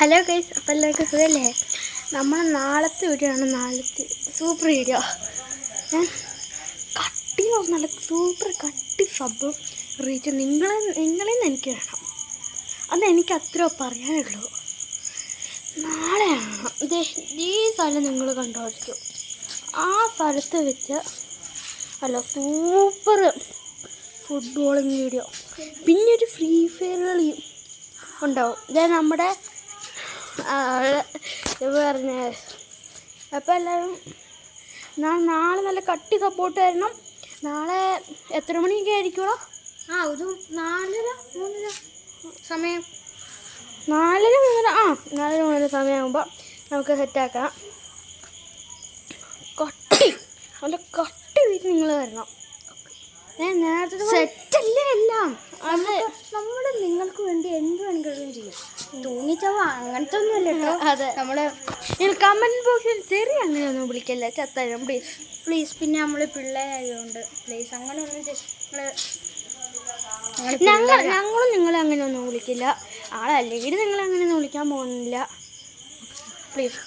Hello guys, അപ്പോൾ എല്ലാവർക്കും സുഖമല്ലേ? നമ്മൾ നാളത്തെ വീഡിയോ ആണ്. നാളത്തെ സൂപ്പർ വീഡിയോ കട്ടി നല്ല സൂപ്പർ കട്ടി സബ് റീച്ച് നിങ്ങളെന്ന് എനിക്ക് വേണം. അത് എനിക്ക് അത്ര പറയാനുള്ളൂ. നാളെയാണ് ഈ സ്ഥലം നിങ്ങൾ കണ്ടുപിടിക്കും. ആ സ്ഥലത്ത് വെച്ച് അല്ല സൂപ്പർ ഫുട്ബോളിങ് വീഡിയോ, പിന്നെ ഒരു ഫ്രീ ഫയർ കളിയും ഉണ്ടാവും. ഇത് നമ്മുടെ പറഞ്ഞ അപ്പോൾ എല്ലാവരും നാളെ നല്ല കട്ടി സപ്പോർട്ട് തരണം. നാളെ എത്ര മണിയൊക്കെ ആയിരിക്കുമോ? ഒരു 4:30 സമയം, 4:30 സമയമാകുമ്പോൾ നമുക്ക് സെറ്റാക്കാം. നല്ല കട്ടി വീട്ടിൽ നിങ്ങൾ വരണം. നേരത്തെ സെറ്റല്ലേ എല്ലാം. നമ്മൾ നിങ്ങൾക്ക് വേണ്ടി എന്ത് വേണമെങ്കിലും ചെയ്യും. തൂങ്ങിച്ചവ അങ്ങനത്തെ ഒന്നും അല്ല കേട്ടോ. അതെ, നമ്മൾ കമൻറ്റ് ബോക്സിൽ ചെറിയ അങ്ങനെയൊന്നും വിളിക്കല്ല, ചത്തരം പ്ലീസ്. പിന്നെ നമ്മൾ പിള്ളേരായതുകൊണ്ട് പ്ലീസ് അങ്ങനെയൊന്നും ഞങ്ങളും നിങ്ങളെ അങ്ങനെയൊന്നും വിളിക്കില്ല. ആളല്ലെങ്കിൽ നിങ്ങളെ അങ്ങനെയൊന്നും വിളിക്കാൻ പോകുന്നില്ല. പ്ലീസ്.